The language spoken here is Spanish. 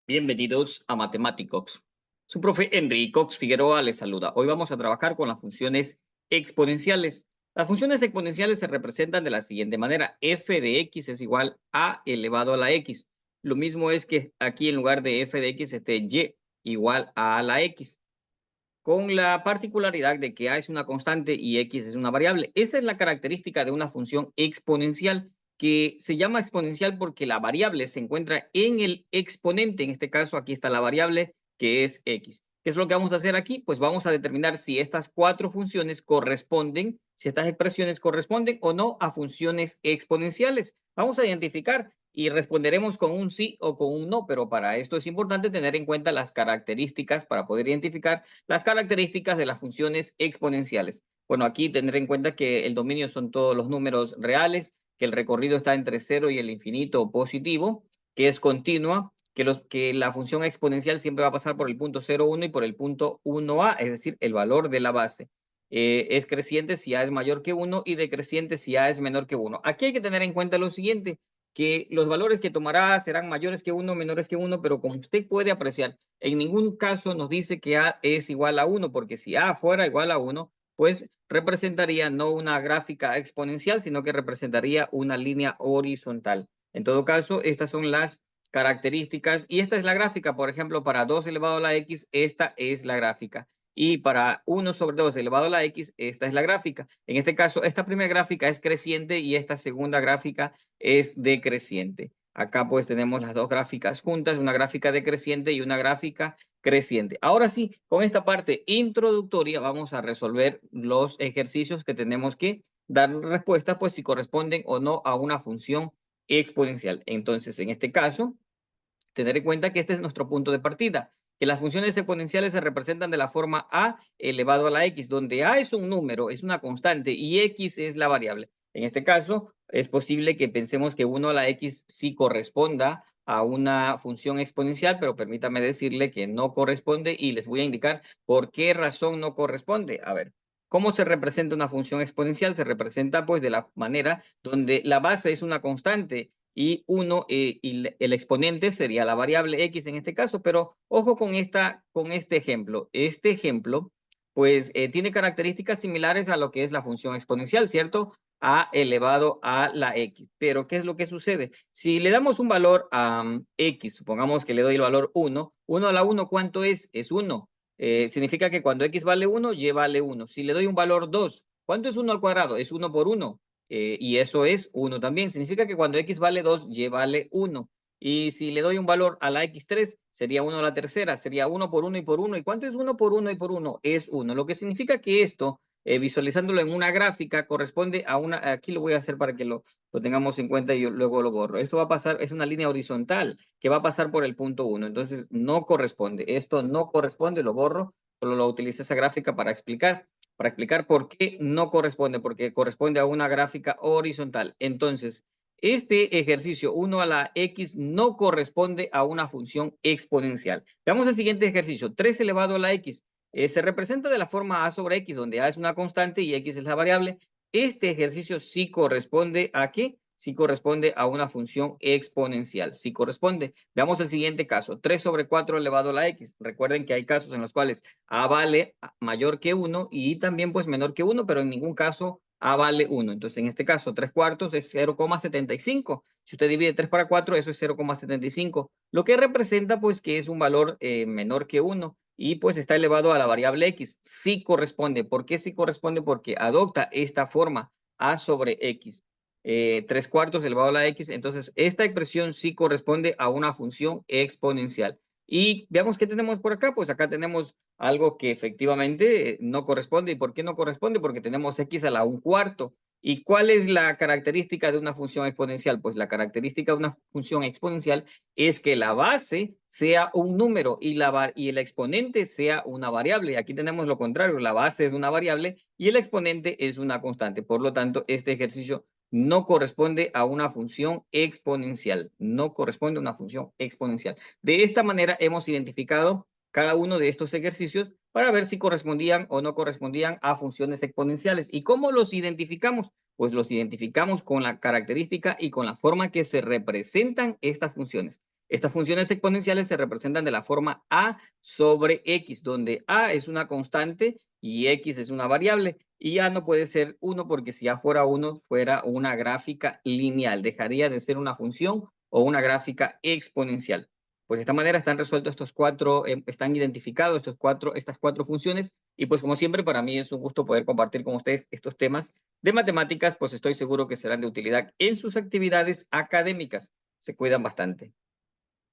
Bienvenidos a Matemáticos. Su profe Enrique Cox Figueroa les saluda. Hoy vamos a trabajar con las funciones exponenciales. Las funciones exponenciales se representan de la siguiente manera. F de x es igual a elevado a la x. Lo mismo es que aquí en lugar de f de x esté y igual a la x, con la particularidad de que a es una constante y x es una variable. Esa es la característica de una función exponencial, que se llama exponencial porque la variable se encuentra en el exponente. En este caso, aquí está la variable que es x. ¿Qué es lo que vamos a hacer aquí? Pues vamos a determinar si estas cuatro funciones corresponden, si estas expresiones corresponden o no a funciones exponenciales. Vamos a identificar y responderemos con un sí o con un no, pero para esto es importante tener en cuenta las características para poder identificar las características de las funciones exponenciales. Bueno, aquí tendré en cuenta que el dominio son todos los números reales, que el recorrido está entre cero y el infinito positivo, que es continua, que la función exponencial siempre va a pasar por el punto 0,1 y por el punto 1a, es decir, el valor de la base. Es creciente si a es mayor que 1 y decreciente si a es menor que 1. Aquí hay que tener en cuenta lo siguiente, que los valores que tomará serán mayores que 1, menores que 1, pero como usted puede apreciar, en ningún caso nos dice que A es igual a 1, porque si A fuera igual a 1, pues representaría no una gráfica exponencial, sino que representaría una línea horizontal. En todo caso, estas son las características y esta es la gráfica. Por ejemplo, para 2 elevado a la x, esta es la gráfica. Y para 1 sobre 2 elevado a la x, esta es la gráfica. En este caso, esta primera gráfica es creciente y esta segunda gráfica es decreciente. Acá pues tenemos las dos gráficas juntas, una gráfica decreciente y una gráfica creciente. Ahora sí, con esta parte introductoria vamos a resolver los ejercicios que tenemos que dar respuesta, pues si corresponden o no a una función exponencial. Entonces, en este caso, tener en cuenta que este es nuestro punto de partida, que las funciones exponenciales se representan de la forma a elevado a la x, donde a es un número, es una constante, y x es la variable. En este caso, es posible que pensemos que 1 a la x sí corresponda a una función exponencial, pero permítame decirle que no corresponde y les voy a indicar por qué razón no corresponde. A ver, ¿cómo se representa una función exponencial? Se representa pues de la manera donde la base es una constante y 1 y el exponente sería la variable x en este caso, pero ojo con este ejemplo. Este ejemplo, pues, tiene características similares a lo que es la función exponencial, ¿cierto? A elevado a la x. Pero, ¿qué es lo que sucede? Si le damos un valor a x, supongamos que le doy el valor 1, 1 a la 1, ¿cuánto es? Es 1. Significa que cuando x vale 1, y vale 1. Si le doy un valor 2, ¿cuánto es 1 al cuadrado? Es 1 por 1. Y eso es 1 también. Significa que cuando x vale 2, y vale 1. Y si le doy un valor a la x3, sería 1 a la tercera, sería 1 por 1 y por 1. ¿Y cuánto es 1 por 1 y por 1? Es 1. Lo que significa que esto, visualizándolo en una gráfica, corresponde a una, aquí lo voy a hacer para que lo tengamos en cuenta y yo luego lo borro. Esto va a pasar, es una línea horizontal que va a pasar por el punto 1. Entonces, no corresponde. Esto no corresponde, lo borro, solo lo utilicé esa gráfica para explicar por qué no corresponde, porque corresponde a una gráfica horizontal. Entonces, este ejercicio 1 a la x no corresponde a una función exponencial. Veamos el siguiente ejercicio, 3 elevado a la x. Se representa de la forma a sobre x, donde a es una constante y x es la variable. Este ejercicio sí corresponde a ¿qué? Sí corresponde a una función exponencial. Sí corresponde. Veamos el siguiente caso, 3 sobre 4 elevado a la x. Recuerden que hay casos en los cuales a vale mayor que 1 y también pues menor que 1, pero en ningún caso a vale 1. Entonces, en este caso, 3 cuartos es 0,75. Si usted divide 3 para 4, eso es 0,75, lo que representa pues que es un valor menor que 1 y pues está elevado a la variable x. Sí corresponde. ¿Por qué sí corresponde? Porque adopta esta forma a sobre x. 3 cuartos elevado a la x. Entonces, esta expresión sí corresponde a una función exponencial. Y veamos qué tenemos por acá. Pues acá tenemos algo que efectivamente no corresponde. ¿Y por qué no corresponde? Porque tenemos x a la 1/4. ¿Y cuál es la característica de una función exponencial? Pues la característica de una función exponencial es que la base sea un número y el exponente sea una variable. Aquí tenemos lo contrario, la base es una variable y el exponente es una constante. Por lo tanto, este ejercicio no corresponde a una función exponencial. No corresponde a una función exponencial. De esta manera hemos identificado cada uno de estos ejercicios para ver si correspondían o no correspondían a funciones exponenciales. ¿Y cómo los identificamos? Pues los identificamos con la característica y con la forma que se representan estas funciones. Estas funciones exponenciales se representan de la forma a sobre x, donde a es una constante y x es una variable. Y a no puede ser 1 porque si a fuera 1, fuera una gráfica lineal. Dejaría de ser una función o una gráfica exponencial. Pues de esta manera están resueltos estos cuatro, están identificados estas cuatro funciones. Y pues como siempre, para mí es un gusto poder compartir con ustedes estos temas de matemáticas, pues estoy seguro que serán de utilidad en sus actividades académicas. Se cuidan bastante.